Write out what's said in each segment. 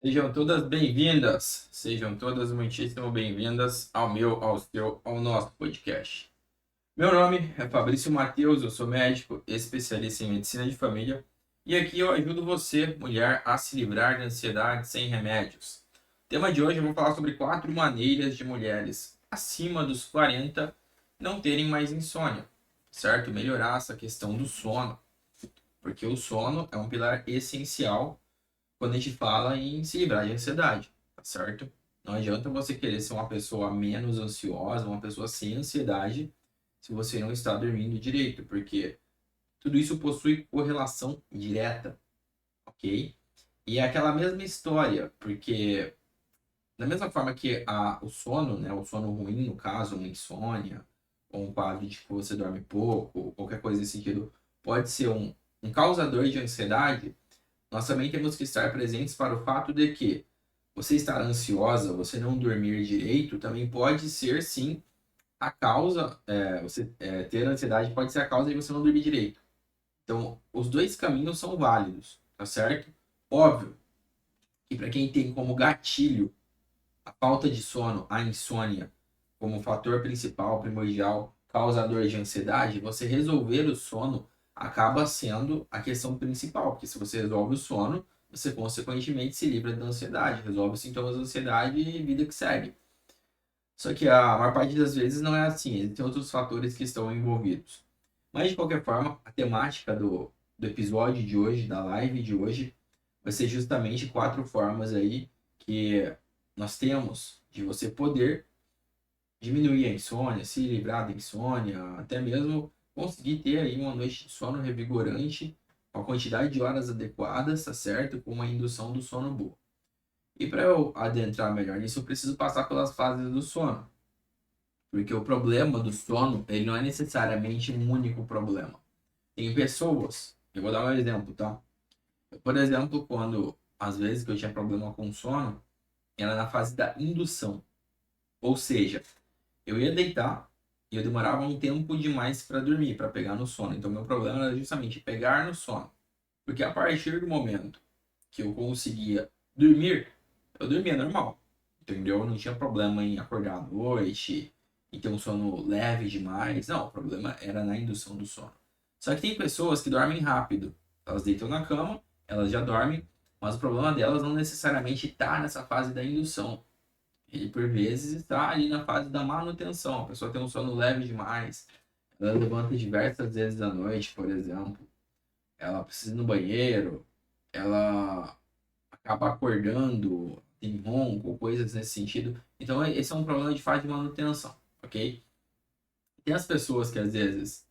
Sejam todas bem-vindas, sejam todas muitíssimo bem-vindas ao meu, ao seu, ao nosso podcast. Meu nome é Fabrício Mateus, eu sou médico, especialista em medicina de família, e aqui eu ajudo você, mulher, a se livrar de ansiedade sem remédios. O tema de hoje eu vou falar sobre 4 maneiras de mulheres acima dos 40 não terem mais insônia, certo? Melhorar essa questão do sono, porque o sono é um pilar essencial quando a gente fala em se livrar de ansiedade, tá certo? Não adianta você querer ser uma pessoa menos ansiosa, uma pessoa sem ansiedade, se você não está dormindo direito, porque tudo isso possui correlação direta, ok? E é aquela mesma história, porque da mesma forma que o sono, né, o sono ruim, no caso, uma insônia, ou um quadro de que você dorme pouco, ou qualquer coisa nesse sentido, pode ser um causador de ansiedade. Nós também temos que estar presentes para o fato de que você estar ansiosa, você não dormir direito, também pode ser sim a causa, ter ansiedade pode ser a causa de você não dormir direito. Então, os dois caminhos são válidos, tá certo? Óbvio que para quem tem como gatilho a falta de sono, a insônia, como fator principal, primordial, causador de ansiedade, você resolver o sono acaba sendo a questão principal, porque se você resolve o sono, você consequentemente se livra da ansiedade, resolve os sintomas da ansiedade e vida que segue. Só que a maior parte das vezes não é assim, existem outros fatores que estão envolvidos. Mas de qualquer forma, a temática do episódio de hoje, da live de hoje, vai ser justamente 4 formas aí que nós temos de você poder diminuir a insônia, se livrar da insônia, até mesmo conseguir ter aí uma noite de sono revigorante, com a quantidade de horas adequadas, tá certo? Com uma indução do sono boa. E para eu adentrar melhor nisso, eu preciso passar pelas fases do sono, porque o problema do sono, ele não é necessariamente um único problema. Tem pessoas, eu vou dar um exemplo, tá? Por exemplo, quando às vezes que eu tinha problema com sono, era na fase da indução. Ou seja, eu ia deitar e eu demorava um tempo demais para dormir, para pegar no sono. Então, meu problema era justamente pegar no sono. Porque a partir do momento que eu conseguia dormir, eu dormia normal. Entendeu? Eu não tinha problema em acordar à noite e ter um sono leve demais. Não, o problema era na indução do sono. Só que tem pessoas que dormem rápido. Elas deitam na cama, elas já dormem, mas o problema delas não necessariamente está nessa fase da indução. Ele, por vezes, está ali na fase da manutenção. A pessoa tem um sono leve demais, ela levanta diversas vezes à noite, por exemplo. Ela precisa ir no banheiro, ela acaba acordando, tem ronco, coisas nesse sentido. Então, esse é um problema de fase de manutenção, ok? Tem as pessoas que, às vezes,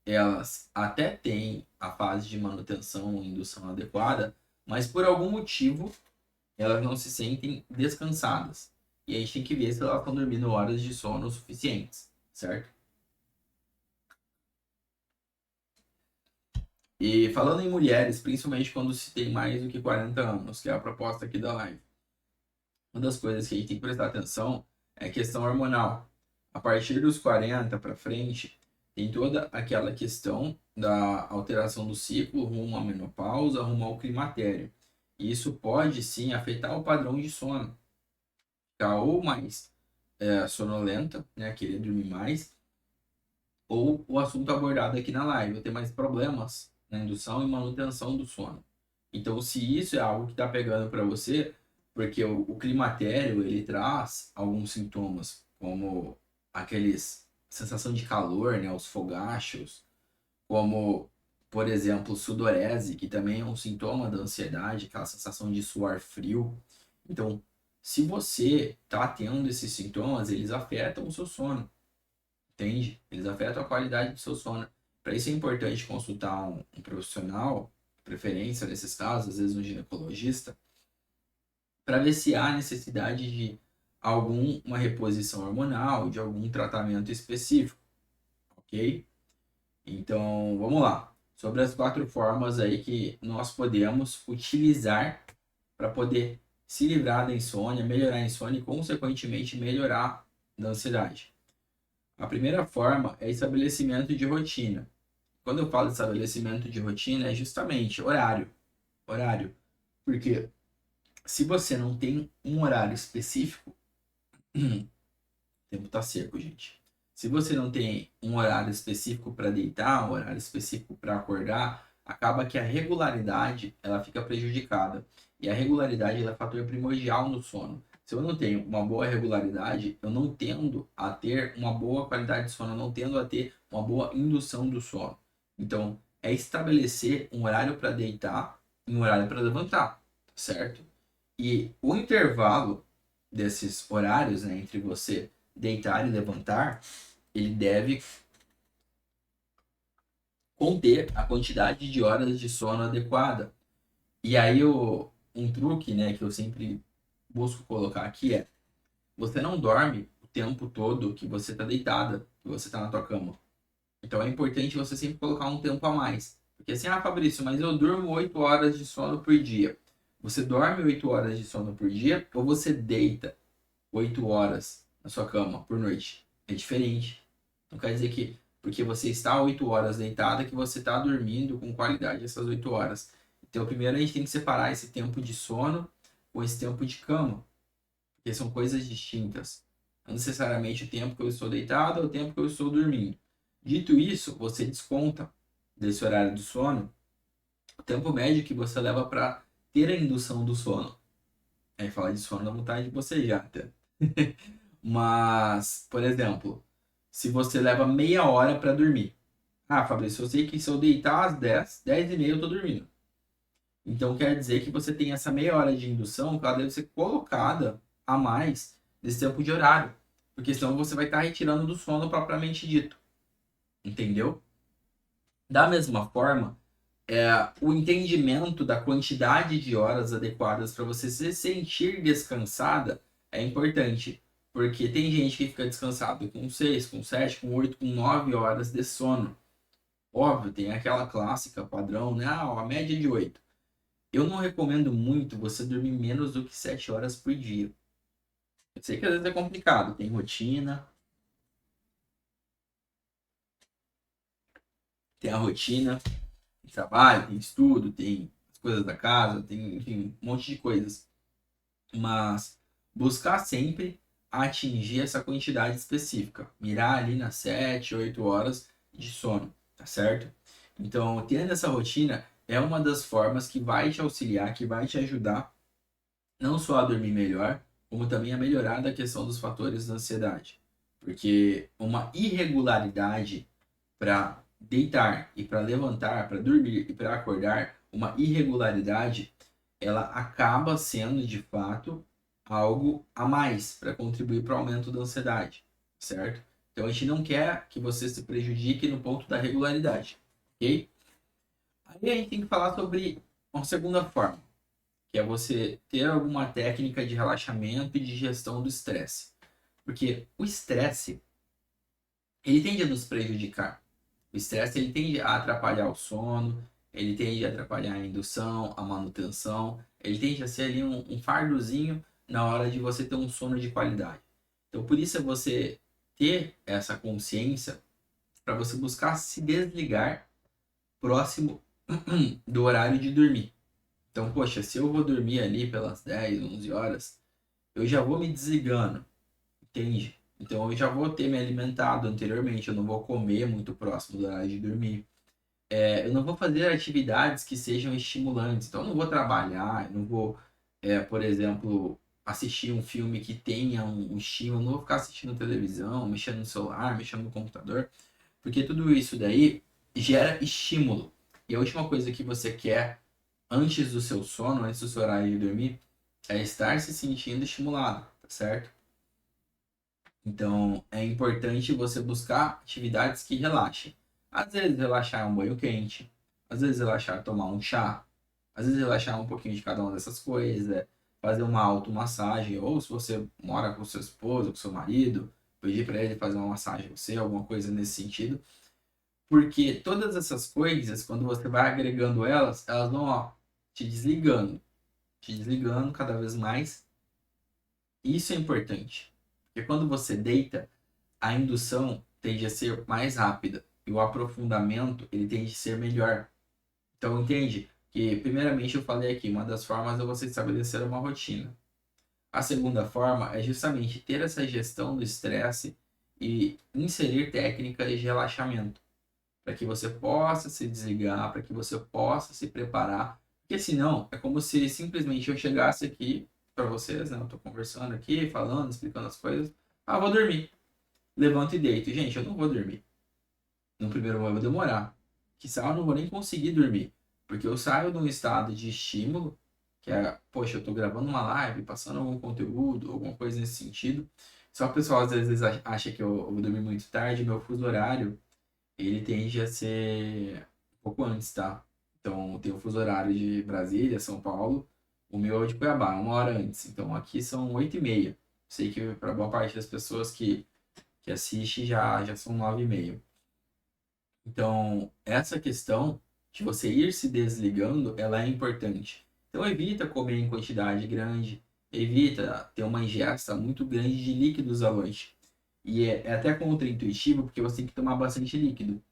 elas até têm a fase de manutenção ou indução adequada, mas por algum motivo elas não se sentem descansadas. E a gente tem que ver se elas estão dormindo horas de sono suficientes, certo? E falando em mulheres, principalmente quando se tem mais do que 40 anos, que é a proposta aqui da live, uma das coisas que a gente tem que prestar atenção é a questão hormonal. A partir dos 40 para frente, tem toda aquela questão da alteração do ciclo rumo à menopausa, rumo ao climatério. E isso pode sim afetar o padrão de sono, ficar ou mais sonolenta, né, querer dormir mais, ou o assunto abordado aqui na live, eu ter mais problemas na indução e manutenção do sono. Então, se isso é algo que está pegando para você, porque o climatério ele traz alguns sintomas, como aqueles sensação de calor, né, os fogachos, como, por exemplo, sudorese, que também é um sintoma da ansiedade, aquela sensação de suar frio. Então, se você está tendo esses sintomas, eles afetam o seu sono, entende? Eles afetam a qualidade do seu sono. Para isso é importante consultar um profissional, de preferência nesses casos, às vezes um ginecologista, para ver se há necessidade de alguma reposição hormonal, de algum tratamento específico, ok? Então, vamos lá. Sobre as 4 formas aí que nós podemos utilizar para poder se livrar da insônia, melhorar a insônia e, consequentemente, melhorar da ansiedade. A primeira forma é estabelecimento de rotina. Quando eu falo de estabelecimento de rotina, é justamente horário. Horário. Por quê? Se você não tem um horário específico, o tempo tá seco, gente. Se você não tem um horário específico para deitar, um horário específico para acordar, acaba que a regularidade ela fica prejudicada. E a regularidade ela é fator primordial no sono. Se eu não tenho uma boa regularidade, eu não tendo a ter uma boa qualidade de sono, eu não tendo a ter uma boa indução do sono. Então, é estabelecer um horário para deitar e um horário para levantar, certo? E o intervalo desses horários, né, entre você deitar e levantar, ele deve conter a quantidade de horas de sono adequada. E aí um truque, né, que eu sempre busco colocar aqui é: você não dorme o tempo todo que você está deitada, que você está na tua cama. Então é importante você sempre colocar um tempo a mais. Porque assim, Fabrício, mas eu durmo 8 horas de sono por dia. Você dorme 8 horas de sono por dia ou você deita 8 horas na sua cama por noite? É diferente. Não quer dizer que porque você está 8 horas deitada que você está dormindo com qualidade essas 8 horas. Então, primeiro a gente tem que separar esse tempo de sono com esse tempo de cama, porque são coisas distintas. Não necessariamente o tempo que eu estou deitado é o tempo que eu estou dormindo. Dito isso, você desconta desse horário do sono o tempo médio que você leva para ter a indução do sono. Aí falar de sono dá vontade de bocejar até. Mas, por exemplo, se você leva meia hora para dormir. Fabrício, eu sei que se eu deitar às 10, 10 e meia eu tô dormindo. Então quer dizer que você tem essa meia hora de indução que ela deve ser colocada a mais desse tempo de horário. Porque senão você vai estar retirando do sono propriamente dito. Entendeu? Da mesma forma, o entendimento da quantidade de horas adequadas para você se sentir descansada é importante. Porque tem gente que fica descansado com 6, com 7, com 8, com 9 horas de sono. Óbvio, tem aquela clássica padrão, né? A média é de 8. Eu não recomendo muito você dormir menos do que 7 horas por dia. Eu sei que às vezes é complicado, tem rotina, tem a rotina, tem trabalho, tem estudo, tem as coisas da casa, tem, enfim, um monte de coisas. Mas buscar sempre atingir essa quantidade específica. Mirar ali nas 7, 8 horas de sono, tá certo? Então, tendo essa rotina é uma das formas que vai te auxiliar, que vai te ajudar não só a dormir melhor, como também a melhorar da questão dos fatores da ansiedade. Porque uma irregularidade para deitar e para levantar, para dormir e para acordar, uma irregularidade, ela acaba sendo de fato algo a mais para contribuir para o aumento da ansiedade, certo? Então a gente não quer que você se prejudique no ponto da regularidade, ok? Aí a gente tem que falar sobre uma segunda forma, que é você ter alguma técnica de relaxamento e de gestão do estresse. Porque o estresse, ele tende a nos prejudicar. O estresse, ele tende a atrapalhar o sono, ele tende a atrapalhar a indução, a manutenção, ele tende a ser ali um fardozinho na hora de você ter um sono de qualidade. Então, por isso é você ter essa consciência para você buscar se desligar próximo do horário de dormir. Então, poxa, se eu vou dormir ali pelas 10, 11 horas, eu já vou me desligando, entende? Então, eu já vou ter me alimentado anteriormente, eu não vou comer muito próximo do horário de dormir. Eu não vou fazer atividades que sejam estimulantes. Então, eu não vou trabalhar, eu não vou, por exemplo, assistir um filme que tenha um estímulo, eu não vou ficar assistindo televisão, mexendo no celular, mexendo no computador, porque tudo isso daí gera estímulo. E a última coisa que você quer antes do seu sono, antes do seu horário de dormir, é estar se sentindo estimulado, tá certo? Então, é importante você buscar atividades que relaxem. Às vezes, relaxar é um banho quente. Às vezes, relaxar é tomar um chá. Às vezes, relaxar é um pouquinho de cada uma dessas coisas. Fazer uma automassagem. Ou se você mora com seu esposo, com seu marido, pedir para ele fazer uma massagem em você, alguma coisa nesse sentido. Porque todas essas coisas, quando você vai agregando elas, elas vão, ó, te desligando cada vez mais. Isso é importante. Porque quando você deita, a indução tende a ser mais rápida e o aprofundamento ele tende a ser melhor. Então, entende? Que, primeiramente, eu falei aqui, uma das formas é você estabelecer uma rotina. A segunda forma é justamente ter essa gestão do estresse e inserir técnicas de relaxamento, para que você possa se desligar, para que você possa se preparar. Porque senão, é como se simplesmente eu chegasse aqui para vocês, né? Eu tô conversando aqui, falando, explicando as coisas. Ah, vou dormir. Levanto e deito. Gente, eu não vou dormir. No primeiro momento eu vou demorar. Quizá eu não vou nem conseguir dormir. Porque eu saio de um estado de estímulo, que é, poxa, eu tô gravando uma live, passando algum conteúdo, alguma coisa nesse sentido. Só que o pessoal às vezes acha que eu vou dormir muito tarde, meu fuso horário ele tende a ser um pouco antes, tá? Então, tem o fuso horário de Brasília, São Paulo. O meu é de Cuiabá, 1 hora antes. Então, aqui são 8h30. Sei que para boa parte das pessoas que assiste já são 9h30. Então, essa questão de você ir se desligando, ela é importante. Então, evita comer em quantidade grande, evita ter uma ingesta muito grande de líquidos à noite. E é até contraintuitivo, porque você tem que tomar bastante líquido.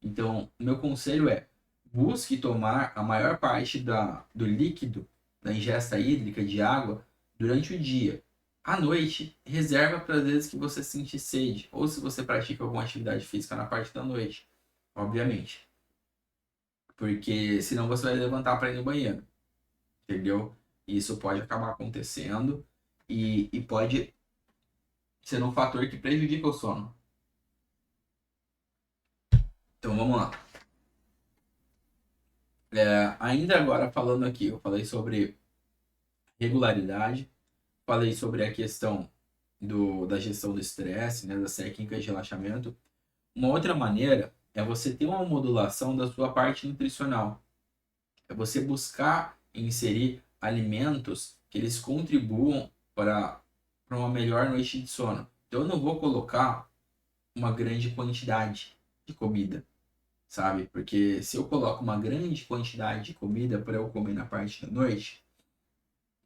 Então, o meu conselho é: busque tomar a maior parte do líquido, da ingesta hídrica de água, durante o dia. À noite, reserva para as vezes que você sentir sede, ou se você pratica alguma atividade física na parte da noite, obviamente. Porque senão você vai levantar para ir no banheiro, entendeu? Isso pode acabar acontecendo e pode ser um fator que prejudica o sono. Então vamos lá. Ainda agora falando aqui, eu falei sobre regularidade, falei sobre a questão da gestão do estresse, né, das técnicas de relaxamento. Uma outra maneira é você ter uma modulação da sua parte nutricional. É você buscar inserir alimentos que eles contribuam para uma melhor noite de sono. Então, eu não vou colocar uma grande quantidade de comida, sabe? Porque se eu coloco uma grande quantidade de comida para eu comer na parte da noite,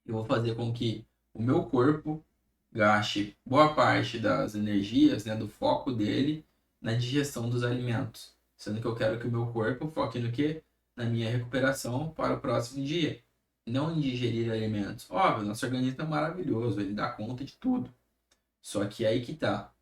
eu vou fazer com que o meu corpo gaste boa parte das energias, né, do foco dele na digestão dos alimentos. Sendo que eu quero que o meu corpo foque no quê? Na minha recuperação para o próximo dia. Não em digerir alimentos. Óbvio, nosso organismo é maravilhoso, ele dá conta de tudo. Só que aí que tá.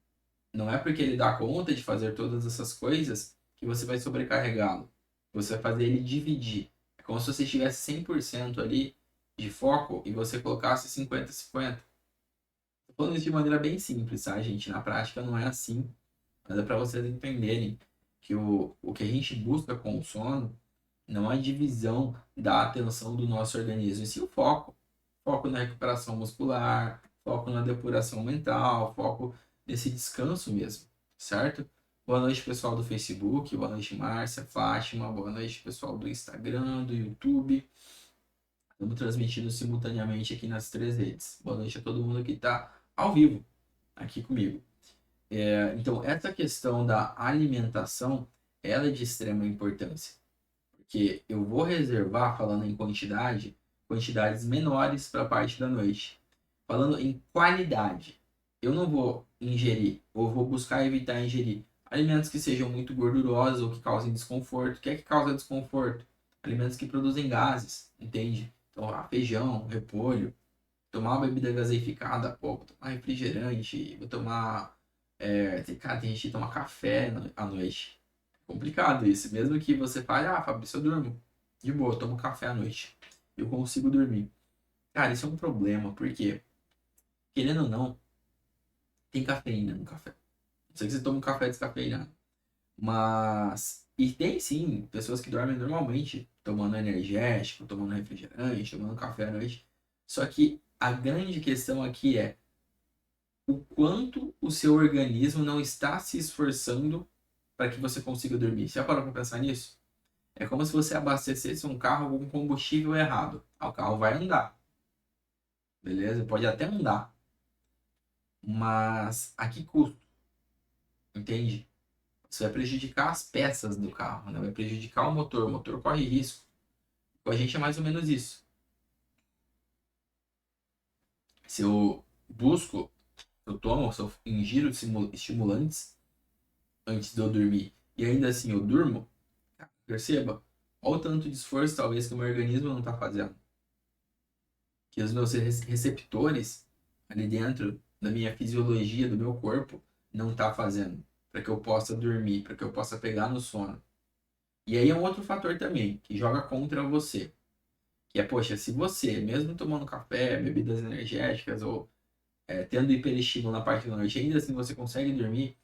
Não é porque ele dá conta de fazer todas essas coisas que você vai sobrecarregá-lo. Você vai fazer ele dividir. É como se você tivesse 100% ali de foco e você colocasse 50-50. Tô falando isso de maneira bem simples, tá, gente? Na prática não é assim, mas é para vocês entenderem que o que a gente busca com o sono não é a divisão da atenção do nosso organismo, e sim o foco. Foco na recuperação muscular, foco na depuração mental, foco nesse descanso mesmo, certo? Boa noite, pessoal do Facebook, boa noite, Márcia, Fátima, boa noite, pessoal do Instagram, do YouTube. Estamos transmitindo simultaneamente aqui nas 3 redes. Boa noite a todo mundo que está ao vivo aqui comigo. Então, essa questão da alimentação, ela é de extrema importância, porque eu vou reservar, falando em quantidade, quantidades menores para a parte da noite. Falando em qualidade, eu não vou ingerir, ou vou buscar evitar ingerir alimentos que sejam muito gordurosos ou que causem desconforto. O que é que causa desconforto? Alimentos que produzem gases, entende? Então, feijão, repolho, tomar uma bebida gaseificada, pô, vou tomar refrigerante, vou tomar. Cara, tem gente que toma café à noite. Complicado isso. Mesmo que você fale, Fabrício, eu durmo. De boa, eu tomo café à noite. Eu consigo dormir. Cara, isso é um problema, porque, querendo ou não, tem cafeína no café. Não sei que você toma um café descafeinado. Mas. E tem sim pessoas que dormem normalmente, tomando energético, tomando refrigerante, tomando café à noite. Só que a grande questão aqui é o quanto o seu organismo não está se esforçando para que você consiga dormir. Você já parou para pensar nisso? É como se você abastecesse um carro com combustível errado. O carro vai andar, beleza? Pode até andar, mas a que custo? Entende? Você vai prejudicar as peças do carro, né? Vai prejudicar o motor. O motor corre risco. Com a gente é mais ou menos isso. Se eu busco, eu tomo, se eu ingiro estimulantes antes de eu dormir e ainda assim eu durmo, perceba, Olha o tanto de esforço, talvez, que o meu organismo não está fazendo. Que os meus receptores ali dentro da minha fisiologia, do meu corpo, não está fazendo. Para que eu possa dormir, para que eu possa pegar no sono. E aí é um outro fator também, que joga contra você. Que é, poxa, se você, mesmo tomando café, bebidas energéticas ou tendo hiperestímulo na parte da noite, ainda assim você consegue dormir,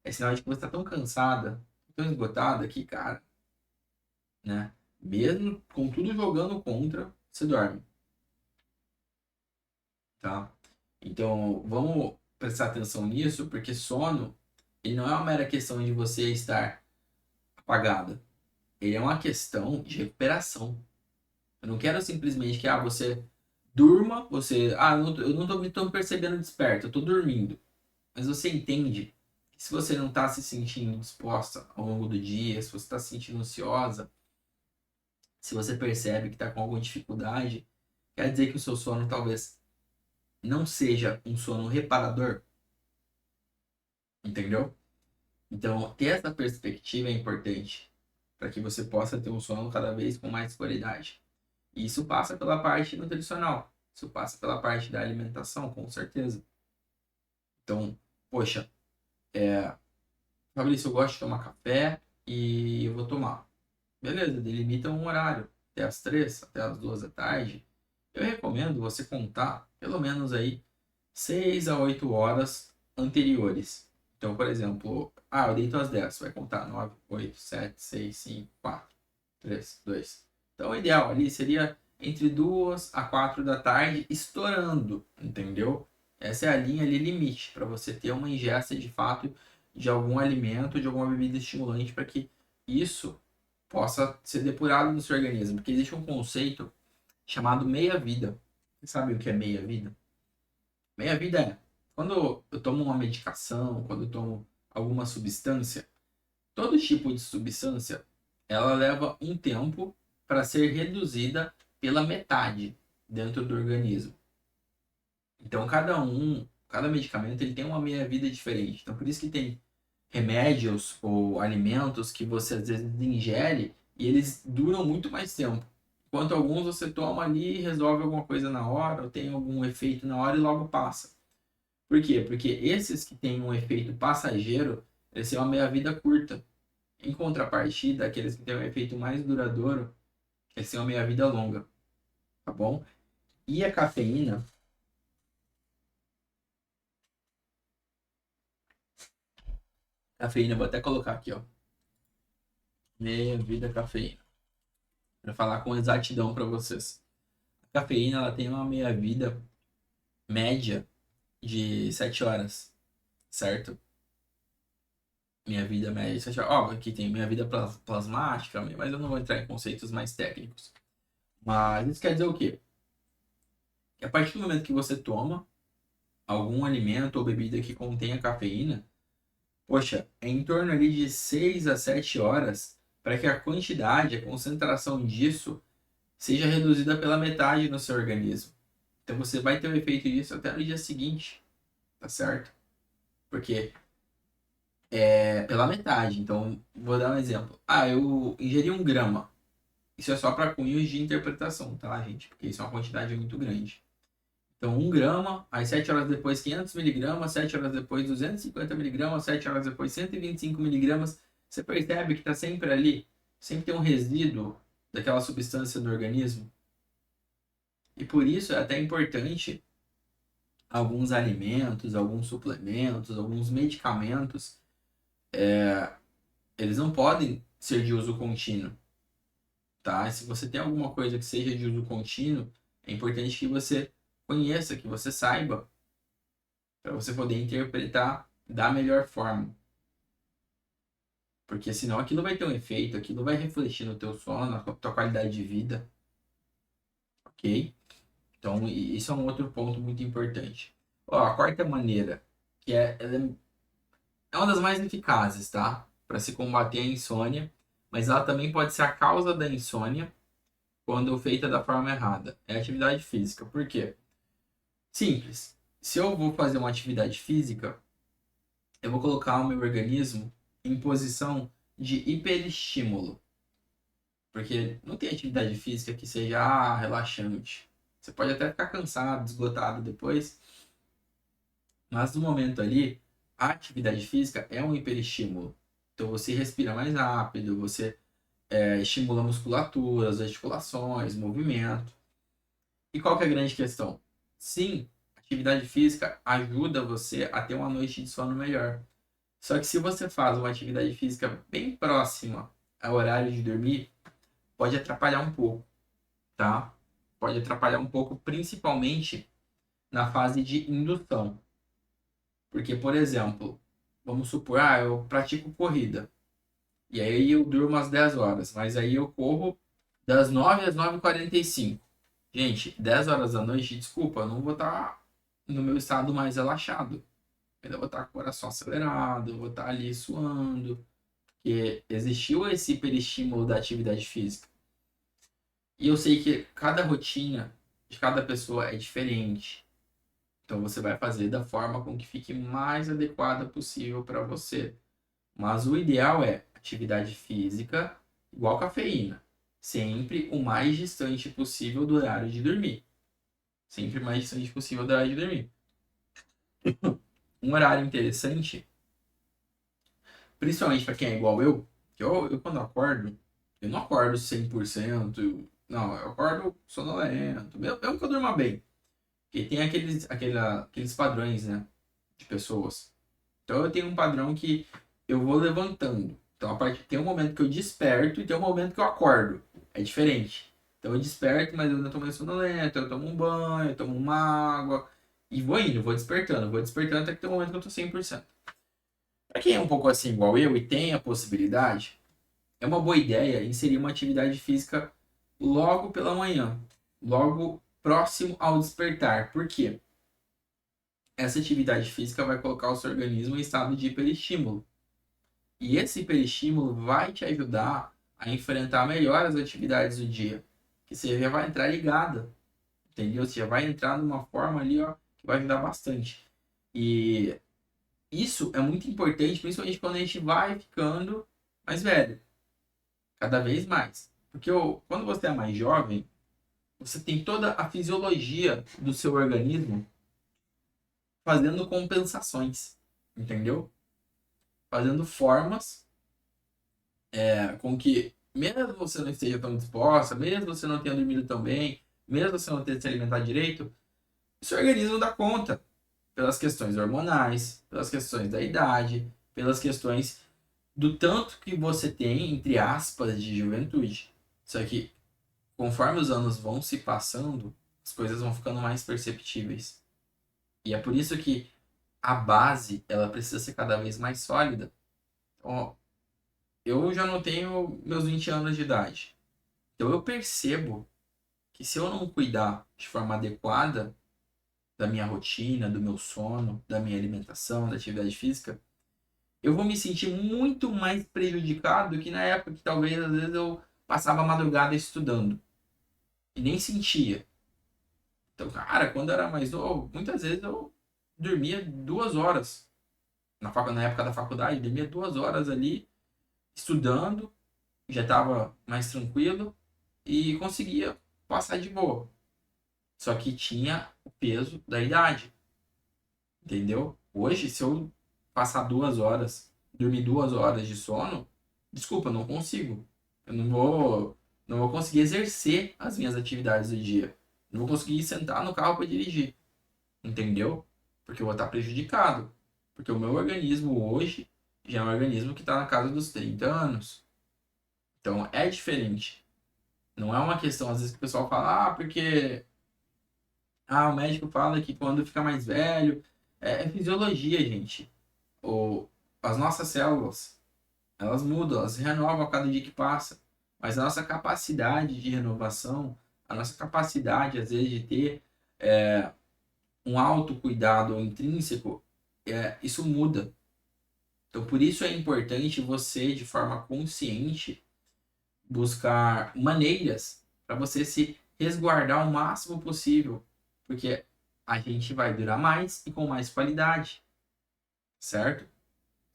é sinal de que você está tão cansada, tão esgotada que, cara, né? Mesmo com tudo jogando contra, você dorme, tá? Então, vamos prestar atenção nisso, porque sono, ele não é uma mera questão de você estar apagada. Ele é uma questão de recuperação. Eu não quero simplesmente que você durma, eu não tô me tô percebendo desperto, eu tô dormindo. Mas você entende que se você não está se sentindo disposta ao longo do dia, se você está se sentindo ansiosa, se você percebe que está com alguma dificuldade, quer dizer que o seu sono talvez não seja um sono reparador, entendeu? Então, ter essa perspectiva é importante para que você possa ter um sono cada vez com mais qualidade. E isso passa pela parte nutricional, isso passa pela parte da alimentação, com certeza. Então, poxa, Fabrício, eu gosto de tomar café e eu vou tomar. Beleza, delimita um horário, até as 3, até as 2 da tarde. Eu recomendo você contar pelo menos aí 6 a 8 horas anteriores. Então, por exemplo, eu deito às 10, vai contar 9, 8, 7, 6, 5, 4, 3, 2. Então, o ideal ali seria entre 2 a 4 da tarde, estourando, entendeu? Essa é a linha ali limite para você ter uma ingesta de fato de algum alimento, de alguma bebida estimulante para que isso possa ser depurado no seu organismo. Porque existe um conceito chamado meia-vida. Você sabe o que é meia-vida? Meia-vida é quando eu tomo uma medicação, quando eu tomo alguma substância, todo tipo de substância, ela leva um tempo para ser reduzida pela metade dentro do organismo. Então, cada medicamento, ele tem uma meia-vida diferente. Então, por isso que tem remédios ou alimentos que você às vezes ingere e eles duram muito mais tempo. Enquanto alguns você toma ali e resolve alguma coisa na hora, ou tem algum efeito na hora e logo passa. Por quê? Porque esses que têm um efeito passageiro, eles têm uma meia-vida curta. Em contrapartida, aqueles que têm um efeito mais duradouro, eles têm uma meia-vida longa. Tá bom? E a cafeína, vou até colocar aqui, ó. Meia-vida cafeína. Para falar com exatidão para vocês. A cafeína, ela tem uma meia-vida média de 7 horas, certo? Minha vida média de 7 horas. Óbvio que tem minha vida plasmática, mas eu não vou entrar em conceitos mais técnicos. Mas isso quer dizer o quê? Que a partir do momento que você toma algum alimento ou bebida que contenha cafeína, poxa, é em torno ali de 6 a 7 horas para que a quantidade, a concentração disso seja reduzida pela metade no seu organismo. Então você vai ter o efeito disso até no dia seguinte, tá certo? Porque pela metade. Então, vou dar um exemplo. Eu ingeri 1 grama. Isso é só para cunhos de interpretação, tá, gente? Porque isso é uma quantidade muito grande. Então, 1 grama, aí 7 horas depois 500 miligramas, 7 horas depois 250 miligramas, 7 horas depois 125 miligramas. Você percebe que está sempre ali, sempre tem um resíduo daquela substância no organismo. E por isso é até importante alguns alimentos, alguns suplementos, alguns medicamentos, eles não podem ser de uso contínuo, tá? Se você tem alguma coisa que seja de uso contínuo, é importante que você conheça, que você saiba, para você poder interpretar da melhor forma. Porque senão aquilo vai ter um efeito, aquilo vai refletir no teu sono, na tua qualidade de vida, ok? Então, isso é um outro ponto muito importante. Ó, a quarta maneira, que ela é uma das mais eficazes, tá? Para se combater a insônia, mas ela também pode ser a causa da insônia quando feita da forma errada. É a atividade física. Por quê? Simples. Se eu vou fazer uma atividade física, eu vou colocar o meu organismo em posição de hiperestímulo. Porque não tem atividade física que seja relaxante. Você pode até ficar cansado, esgotado depois, mas no momento ali, a atividade física é um hiperestímulo. Então você respira mais rápido, você estimula a musculatura, as articulações, movimento. E qual que é a grande questão? Sim, atividade física ajuda você a ter uma noite de sono melhor. Só que se você faz uma atividade física bem próxima ao horário de dormir, pode atrapalhar um pouco, tá? Pode atrapalhar um pouco, principalmente na fase de indução. Porque, por exemplo, vamos supor, eu pratico corrida. E aí eu durmo às 10 horas, mas aí eu corro das 9 às 9h45. Gente, 10 horas da noite, desculpa, eu não vou estar no meu estado mais relaxado. Ainda vou estar com o coração acelerado, vou estar ali suando, porque existiu esse hiperestímulo da atividade física. E eu sei que cada rotina de cada pessoa é diferente. Então você vai fazer da forma com que fique mais adequada possível para você. Mas o ideal é atividade física igual cafeína. Sempre o mais distante possível do horário de dormir. Sempre o mais distante possível do horário de dormir. Um horário interessante, principalmente para quem é igual eu, que eu quando acordo, eu não acordo 100%, não, eu acordo sonolento, mesmo que eu durma bem. Porque tem aqueles padrões, né, de pessoas. Então eu tenho um padrão que eu vou levantando. Então tem um momento que eu desperto e tem um momento que eu acordo. É diferente. Então eu desperto, mas eu ainda tô meio sonolento, eu tomo um banho, eu tomo uma água e vou indo, vou despertando até que tem um momento que eu tô 100%. Para quem é um pouco assim igual eu e tem a possibilidade, é uma boa ideia inserir uma atividade física logo pela manhã, logo próximo ao despertar. Por quê? Essa atividade física vai colocar o seu organismo em estado de hiperestímulo. E esse hiperestímulo vai te ajudar a enfrentar melhor as atividades do dia. Que você já vai entrar ligada, entendeu? Você já vai entrar numa forma ali, ó, que vai ajudar bastante. E isso é muito importante, principalmente quando a gente vai ficando mais velho, cada vez mais. Porque quando você é mais jovem, você tem toda a fisiologia do seu organismo fazendo compensações, entendeu? Fazendo formas com que, mesmo você não esteja tão disposta, mesmo você não tenha dormido tão bem, mesmo você não tenha se alimentado direito, o seu organismo dá conta, pelas questões hormonais, pelas questões da idade, pelas questões do tanto que você tem, entre aspas, de juventude. Só que, conforme os anos vão se passando, as coisas vão ficando mais perceptíveis. E é por isso que a base, ela precisa ser cada vez mais sólida. Então, eu já não tenho meus 20 anos de idade. Então eu percebo que se eu não cuidar de forma adequada da minha rotina, do meu sono, da minha alimentação, da atividade física, eu vou me sentir muito mais prejudicado do que na época que talvez às vezes eu passava a madrugada estudando e nem sentia. Então, cara, quando eu era mais novo, muitas vezes eu dormia 2 horas. Na época da faculdade, dormia 2 horas ali estudando, já estava mais tranquilo e conseguia passar de boa. Só que tinha o peso da idade, entendeu? Hoje, se eu passar 2 horas, dormir 2 horas de sono, desculpa, eu não consigo. Eu não vou conseguir exercer as minhas atividades do dia. Não vou conseguir sentar no carro para dirigir, entendeu? Porque eu vou estar prejudicado. Porque o meu organismo hoje já é um organismo que está na casa dos 30 anos. Então é diferente. Não é uma questão, às vezes, que o pessoal fala, porque o médico fala que quando fica mais velho, é fisiologia, gente. As nossas células, elas mudam, elas se renovam a cada dia que passa. Mas a nossa capacidade de renovação, a nossa capacidade, às vezes, de ter um autocuidado intrínseco, isso muda. Então, por isso é importante você, de forma consciente, buscar maneiras para você se resguardar o máximo possível, porque a gente vai durar mais e com mais qualidade, certo?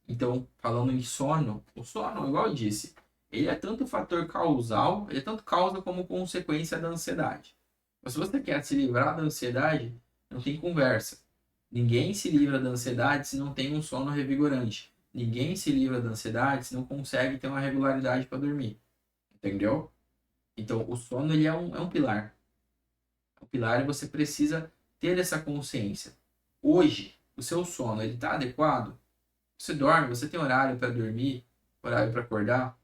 Então, falando em sono, o sono, igual eu disse, ele é tanto fator causal, ele é tanto causa como consequência da ansiedade. Mas se você quer se livrar da ansiedade, não tem conversa. Ninguém se livra da ansiedade se não tem um sono revigorante. Ninguém se livra da ansiedade se não consegue ter uma regularidade para dormir. Entendeu? Então, o sono ele é um pilar. O pilar e você precisa ter essa consciência. Hoje, o seu sono ele está adequado? Você dorme? Você tem horário para dormir? Horário para acordar?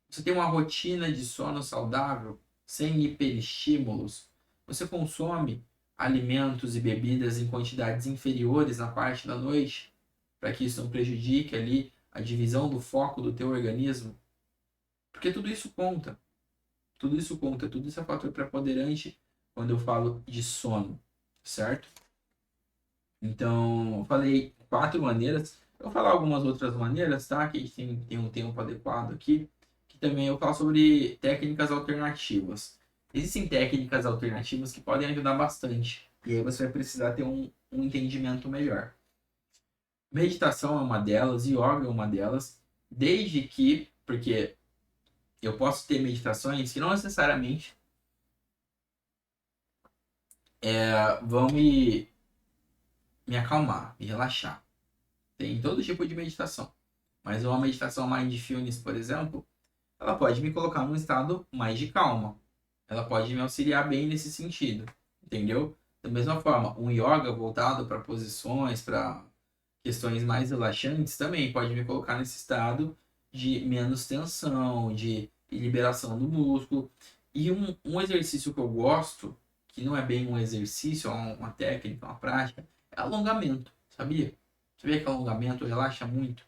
Você tem uma rotina de sono saudável, sem hiperestímulos? Você consome alimentos e bebidas em quantidades inferiores na parte da noite, para que isso não prejudique ali a divisão do foco do teu organismo? Porque tudo isso conta. Tudo isso conta, tudo isso é fator preponderante quando eu falo de sono, certo? Então, eu falei 4 maneiras. Eu vou falar algumas outras maneiras, tá? Que a gente tem um tempo adequado aqui. Que também eu falo sobre técnicas alternativas. Existem técnicas alternativas que podem ajudar bastante. E aí você vai precisar ter um entendimento melhor. Meditação é uma delas, yoga é uma delas. Desde que, porque eu posso ter meditações que não necessariamente vão me acalmar, me relaxar. Tem todo tipo de meditação. Mas uma meditação mindfulness, por exemplo, ela pode me colocar num estado mais de calma. Ela pode me auxiliar bem nesse sentido. Entendeu? Da mesma forma, um yoga voltado para posições, para questões mais relaxantes, também pode me colocar nesse estado de menos tensão, de liberação do músculo. E um exercício que eu gosto, que não é bem um exercício, é uma técnica, uma prática, é alongamento, sabia? Sabia que alongamento relaxa muito?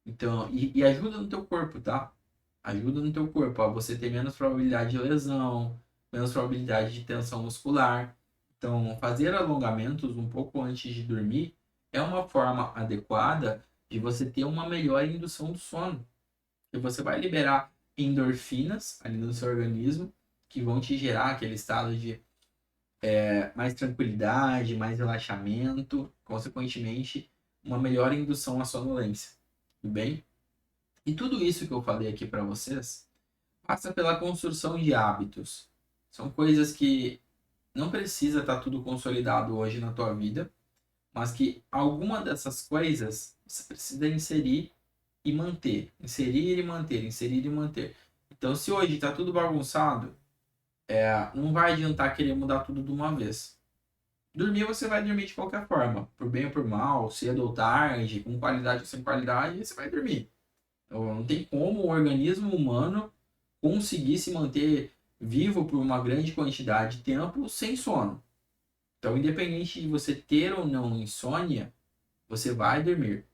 Então, e ajuda no teu corpo, tá? Ajuda no teu corpo, a você ter menos probabilidade de lesão, menos probabilidade de tensão muscular. Então, fazer alongamentos um pouco antes de dormir é uma forma adequada de você ter uma melhor indução do sono. E você vai liberar endorfinas ali no seu organismo, que vão te gerar aquele estado de mais tranquilidade, mais relaxamento, consequentemente, uma melhor indução à sonolência. Tudo bem? E tudo isso que eu falei aqui para vocês passa pela construção de hábitos. São coisas que não precisa estar tudo consolidado hoje na tua vida, mas que alguma dessas coisas você precisa inserir e manter. Inserir e manter, inserir e manter. Então, se hoje está tudo bagunçado, não vai adiantar querer mudar tudo de uma vez. Dormir você vai dormir de qualquer forma, por bem ou por mal, cedo ou tarde, com qualidade ou sem qualidade, você vai dormir. Então, não tem como o organismo humano conseguir se manter vivo por uma grande quantidade de tempo sem sono. Então, independente de você ter ou não insônia, você vai dormir.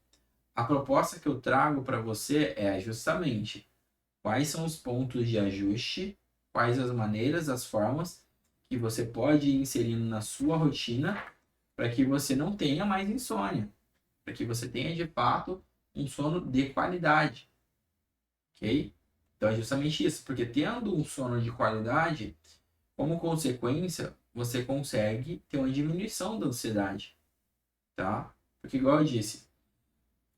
A proposta que eu trago para você é justamente quais são os pontos de ajuste, quais as maneiras, as formas que você pode ir inserindo na sua rotina para que você não tenha mais insônia, para que você tenha de fato um sono de qualidade, ok? Então é justamente isso, porque tendo um sono de qualidade, como consequência, você consegue ter uma diminuição da ansiedade, tá? Porque igual eu disse,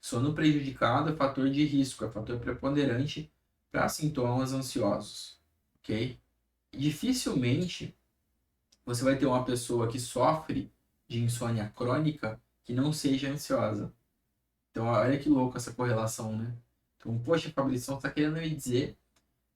sono prejudicado é fator de risco, é fator preponderante para sintomas ansiosos, ok? Dificilmente você vai ter uma pessoa que sofre de insônia crônica que não seja ansiosa. Então, olha que louco essa correlação, né? Então, poxa, Fabrício, você está querendo me dizer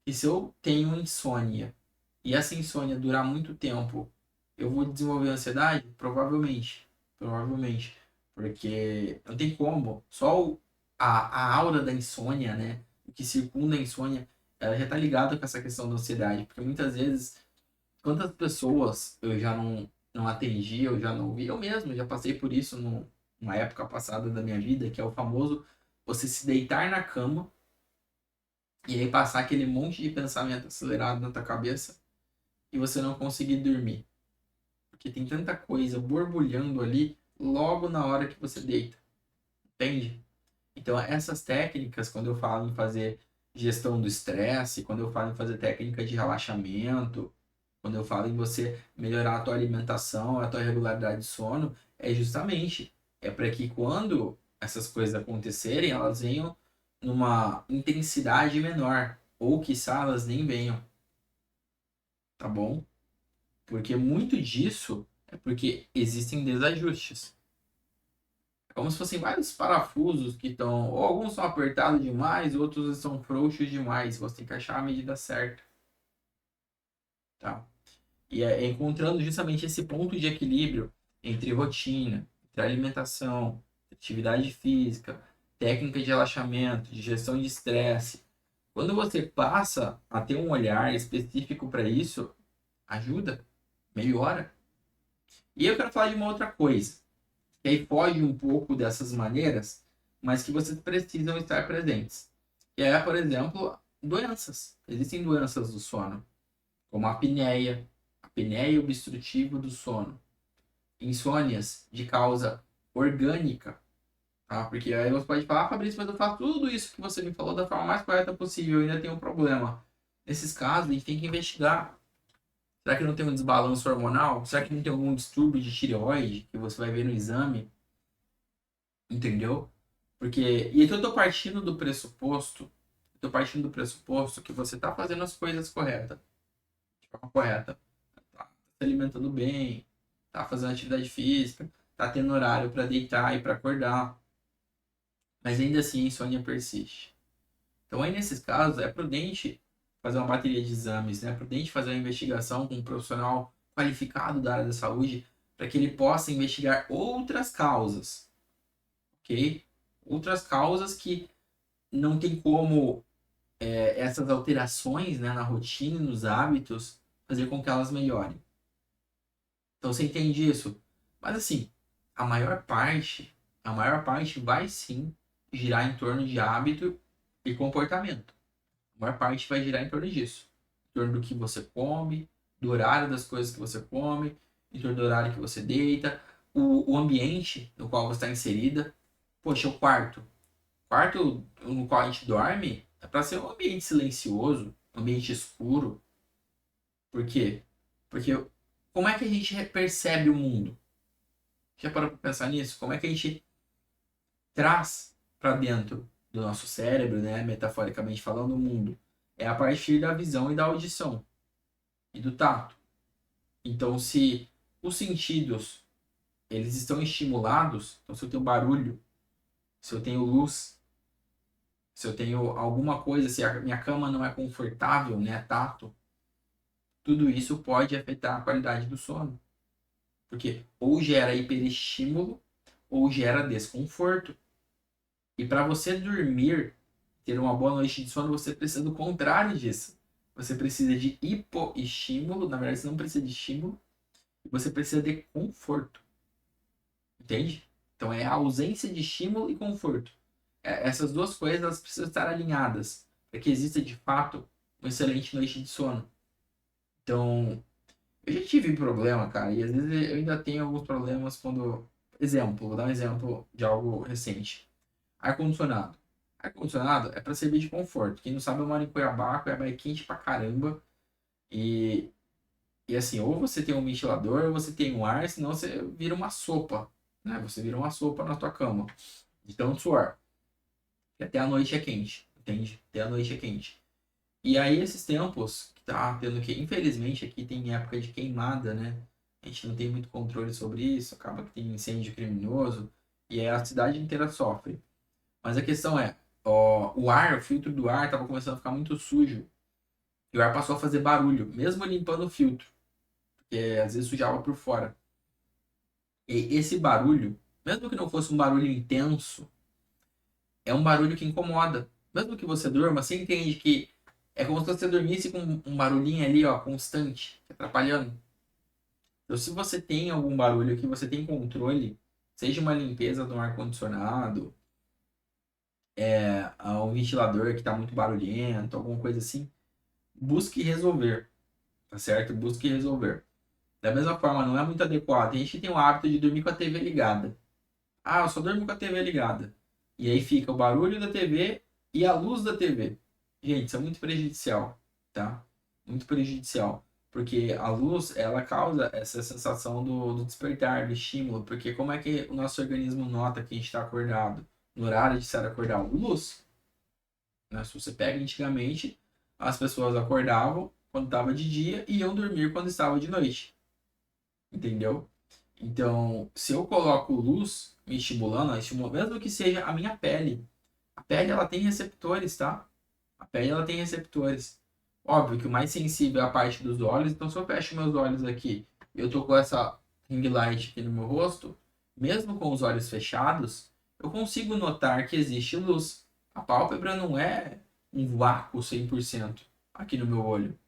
que se eu tenho insônia e essa insônia durar muito tempo, eu vou desenvolver ansiedade? Provavelmente. Provavelmente. Porque não tem como. Só a aura da insônia, né? O que circunda a insônia, ela já tá ligada com essa questão da ansiedade. Porque muitas vezes, quantas pessoas eu já não atendi, eu já não vi, eu mesmo já passei por isso numa época passada da minha vida, que é o famoso você se deitar na cama e aí passar aquele monte de pensamento acelerado na tua cabeça e você não conseguir dormir. Porque tem tanta coisa borbulhando ali logo na hora que você deita. Entende? Então, essas técnicas, quando eu falo em fazer gestão do estresse, quando eu falo em fazer técnica de relaxamento, quando eu falo em você melhorar a tua alimentação, a tua regularidade de sono, é justamente para que quando essas coisas acontecerem, elas venham numa intensidade menor. ou quiçá elas nem venham, tá bom? Porque muito disso é porque existem desajustes. É como se fossem vários parafusos que estão, ou alguns são apertados demais, outros são frouxos demais. Você tem que achar a medida certa, tá? E é encontrando justamente esse ponto de equilíbrio entre rotina, entre alimentação, atividade física, técnica de relaxamento, de gestão de estresse. Quando você passa a ter um olhar específico para isso, ajuda, melhora. E eu quero falar de uma outra coisa, que aí foge um pouco dessas maneiras, mas que vocês precisam estar presentes. Que é, por exemplo, doenças. Existem doenças do sono, como a apneia obstrutiva do sono, insônias de causa orgânica, tá? Porque aí você pode falar, Fabrício, mas eu faço tudo isso que você me falou da forma mais correta possível, e ainda tem um problema. Nesses casos, a gente tem que investigar. Será que não tem um desbalanço hormonal? Será que não tem algum distúrbio de tireoide que você vai ver no exame? Entendeu? Porque, e aqui eu tô partindo do pressuposto que você tá fazendo as coisas corretas, de forma correta. Tá se alimentando bem, tá fazendo atividade física, tá tendo horário para deitar e para acordar. Mas ainda assim a insônia persiste. Então aí nesses casos é prudente fazer uma bateria de exames, né? É prudente fazer uma investigação com um profissional qualificado da área da saúde para que ele possa investigar outras causas, ok? Outras causas que não tem como essas alterações, né, na rotina e nos hábitos fazer com que elas melhorem. Então você entende isso? Mas assim, a maior parte, a maior parte vai sim girar em torno de hábito e comportamento. A maior parte vai girar em torno disso. Em torno do que você come, do horário das coisas que você come, em torno do horário que você deita, o ambiente no qual você está inserida. Poxa, o quarto. O quarto no qual a gente dorme é para ser um ambiente silencioso, um ambiente escuro. Por quê? Porque como é que a gente percebe o mundo? Já parou para pensar nisso? Como é que a gente traz para dentro do nosso cérebro, né, metaforicamente falando, o mundo? É a partir da visão e da audição e do tato. Então, se os sentidos eles estão estimulados, então se eu tenho barulho, se eu tenho luz, se eu tenho alguma coisa, se a minha cama não é confortável, né, tato, tudo isso pode afetar a qualidade do sono. Porque ou gera hiperestímulo ou gera desconforto. E para você dormir, ter uma boa noite de sono, você precisa do contrário disso. Você precisa de hipoestímulo, na verdade você não precisa de estímulo, você precisa de conforto. Entende? Então é a ausência de estímulo e conforto. Essas duas coisas elas precisam estar alinhadas para que exista de fato uma excelente noite de sono. Então, eu já tive problema, cara, e às vezes eu ainda tenho alguns problemas quando. Exemplo, vou dar um exemplo de algo recente. Ar-condicionado. Ar-condicionado é para servir de conforto. Quem não sabe, eu moro em Cuiabá, Cuiabá é quente pra caramba. E, e assim, ou você tem um ventilador, ou você tem um ar, senão você vira uma sopa, né? Você vira uma sopa na tua cama, de tanto suor. E até a noite é quente, entende? Até a noite é quente. E aí, esses tempos, que tá tendo que, infelizmente, aqui tem época de queimada, né? A gente não tem muito controle sobre isso, acaba que tem incêndio criminoso, e aí a cidade inteira sofre. Mas a questão é, ó, o filtro do ar estava começando a ficar muito sujo, e o ar passou a fazer barulho, mesmo limpando o filtro, porque às vezes sujava por fora. E esse barulho, mesmo que não fosse um barulho intenso, é um barulho que incomoda. Mesmo que você durma, você entende que é como se você dormisse com um barulhinho ali, ó, constante, atrapalhando. Então, se você tem algum barulho que você tem controle, seja uma limpeza do ar-condicionado, um ventilador que está muito barulhento, alguma coisa assim, busque resolver, tá certo? Busque resolver. Da mesma forma, não é muito adequado. Tem gente que tem o hábito de dormir com a TV ligada. Ah, eu só durmo com a TV ligada. E aí fica o barulho da TV e a luz da TV. Gente, isso é muito prejudicial, tá? Muito prejudicial. Porque a luz, ela causa essa sensação do despertar, do estímulo. Porque como é que o nosso organismo nota que a gente está acordado? No horário de estar acordado? Luz. Né? Se você pega antigamente, as pessoas acordavam quando estava de dia e iam dormir quando estava de noite. Entendeu? Então, se eu coloco luz me estimulando, mesmo que seja a minha pele. A pele ela tem receptores, tá? A pele ela tem receptores. Óbvio que o mais sensível é a parte dos olhos, então se eu fecho meus olhos aqui, eu tô com essa ring light aqui no meu rosto, mesmo com os olhos fechados, eu consigo notar que existe luz. A pálpebra não é um vácuo 100% aqui no meu olho,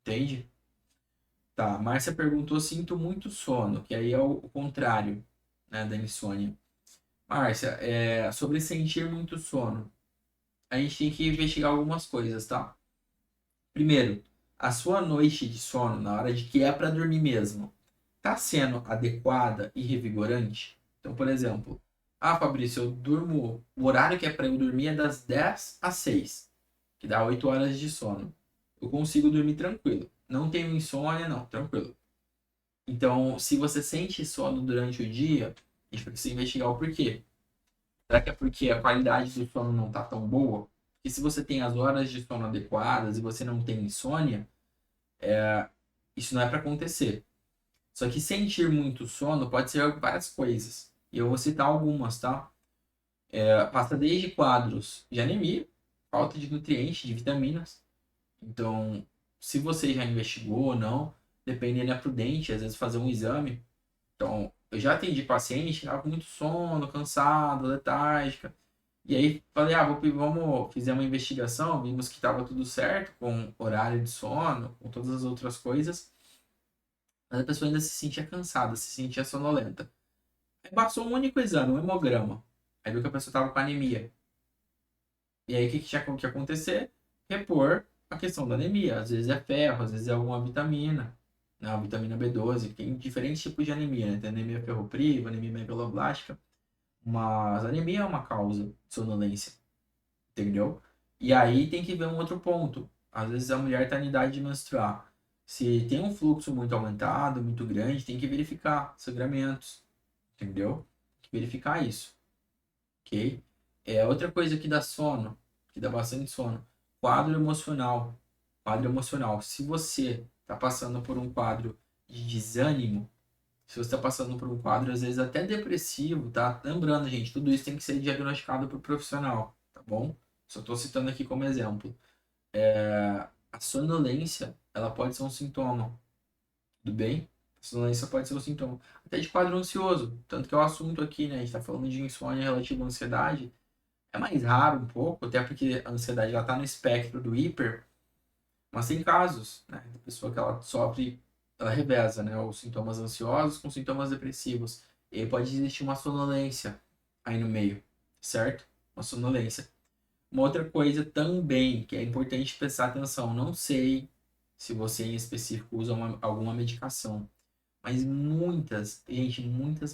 entende? Tá, Márcia perguntou, sinto muito sono, que aí é o contrário, né, da insônia. Márcia, sobre sentir muito sono, a gente tem que investigar algumas coisas, tá? Primeiro, a sua noite de sono, na hora de que é para dormir mesmo, tá sendo adequada e revigorante? Então, por exemplo, Fabrício, eu durmo, o horário que é para eu dormir é das 10 às 6, que dá 8 horas de sono. Eu consigo dormir tranquilo. Não tenho insônia, não, tranquilo. Então, se você sente sono durante o dia, a gente precisa investigar o porquê. Será que é porque a qualidade do sono não está tão boa? E se você tem as horas de sono adequadas e você não tem insônia, isso não é para acontecer. Só que sentir muito sono pode ser várias coisas. E eu vou citar algumas, tá? Passa desde quadros de anemia, falta de nutrientes, de vitaminas. Então, se você já investigou ou não, dependendo é prudente, às vezes fazer um exame. Então, eu já atendi paciente que estava com muito sono, cansado, letárgica. E aí falei, fizemos uma investigação, vimos que estava tudo certo com horário de sono, com todas as outras coisas, mas a pessoa ainda se sentia cansada, se sentia sonolenta. Aí passou um único exame, um hemograma. Aí viu que a pessoa estava com anemia. E aí o que tinha que acontecer? Repor a questão da anemia. Às vezes é ferro, às vezes é alguma vitamina, né? A vitamina B12, tem diferentes tipos de anemia, né? Tem anemia ferropriva, anemia megaloblástica. Mas anemia é uma causa de sonolência, entendeu? E aí tem que ver um outro ponto. Às vezes a mulher está em idade de menstruar. Se tem um fluxo muito aumentado, muito grande, tem que verificar sangramentos, entendeu? Tem que verificar isso, ok? Outra coisa que dá sono, que dá bastante sono, quadro emocional. Quadro emocional. Se você está passando por um quadro de desânimo, se você está passando por um quadro, às vezes até depressivo, tá? Lembrando, gente, tudo isso tem que ser diagnosticado por profissional, tá bom? Só estou citando aqui como exemplo. A sonolência, ela pode ser um sintoma, tudo bem? A sonolência pode ser um sintoma. Até de quadro ansioso, tanto que é o assunto aqui, né? A gente está falando de insônia relativa à ansiedade. É mais raro um pouco, até porque a ansiedade ela está no espectro do hiper, mas tem casos, né? Da pessoa que ela sofre, ela reveza, né? Os sintomas ansiosos com sintomas depressivos. E aí pode existir uma sonolência aí no meio, certo? Uma sonolência. Uma outra coisa também que é importante prestar atenção, não sei se você em específico usa alguma medicação, mas muitas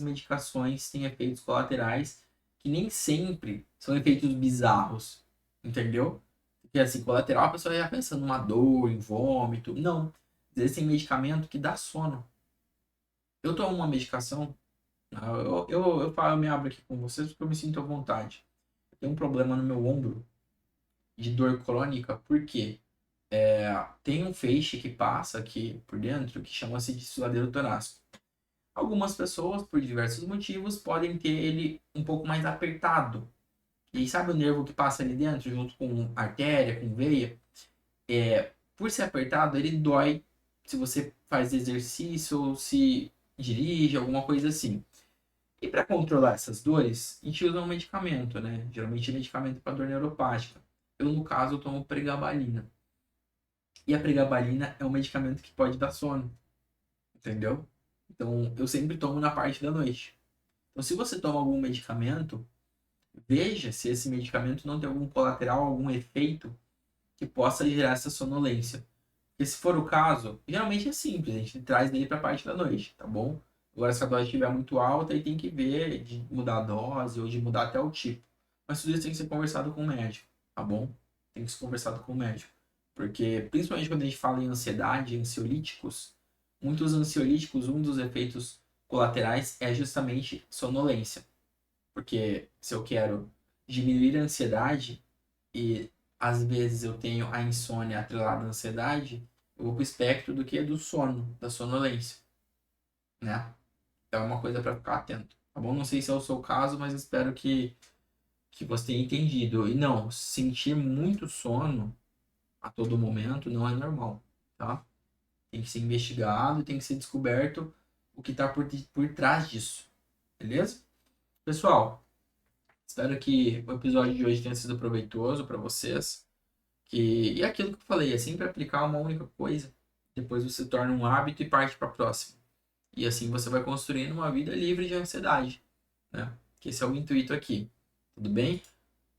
medicações têm efeitos colaterais que nem sempre são efeitos bizarros, entendeu? Porque assim, colateral a pessoa já pensa numa dor, em vômito. Não. Existem medicamento que dá sono. Eu tomo uma medicação, eu me abro aqui com vocês porque eu me sinto à vontade. Eu tenho um problema no meu ombro de dor crônica, porque tem um feixe que passa aqui por dentro que chama-se de suadeiro torácico. Algumas pessoas, por diversos motivos, podem ter ele um pouco mais apertado. E sabe o nervo que passa ali dentro, junto com artéria, com veia? Por ser apertado, ele dói se você faz exercício ou se dirige, alguma coisa assim. E para controlar essas dores, a gente usa um medicamento, né? Geralmente é medicamento para dor neuropática. Eu, no caso, eu tomo pregabalina. E a pregabalina é um medicamento que pode dar sono, entendeu? Então, eu sempre tomo na parte da noite. Então, se você toma algum medicamento, veja se esse medicamento não tem algum colateral, algum efeito que possa gerar essa sonolência. Porque se for o caso, geralmente é simples, a gente traz dele para a parte da noite, tá bom? Agora, se a dose estiver muito alta, aí tem que ver de mudar a dose ou de mudar até o tipo. Mas tudo isso tem que ser conversado com o médico, tá bom? Tem que ser conversado com o médico. Porque, principalmente quando a gente fala em ansiedade, ansiolíticos, muitos ansiolíticos, um dos efeitos colaterais é justamente sonolência. Porque se eu quero diminuir a ansiedade e às vezes eu tenho a insônia atrelada à ansiedade, eu vou pro espectro do que? Do sono, da sonolência, né? Então é uma coisa para ficar atento, tá bom? Não sei se é o seu caso, mas espero que você tenha entendido. E não, sentir muito sono a todo momento não é normal, tá? Tem que ser investigado, tem que ser descoberto o que está por trás disso, beleza? Pessoal, espero que o episódio de hoje tenha sido proveitoso para vocês. E é aquilo que eu falei, é sempre aplicar uma única coisa. Depois você torna um hábito e parte para a próxima. E assim você vai construindo uma vida livre de ansiedade, né? Que esse é o intuito aqui. Tudo bem?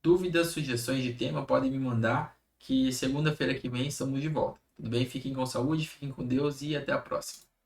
Dúvidas, sugestões de tema, podem me mandar, que segunda-feira que vem estamos de volta. Tudo bem? Fiquem com saúde, fiquem com Deus e até a próxima.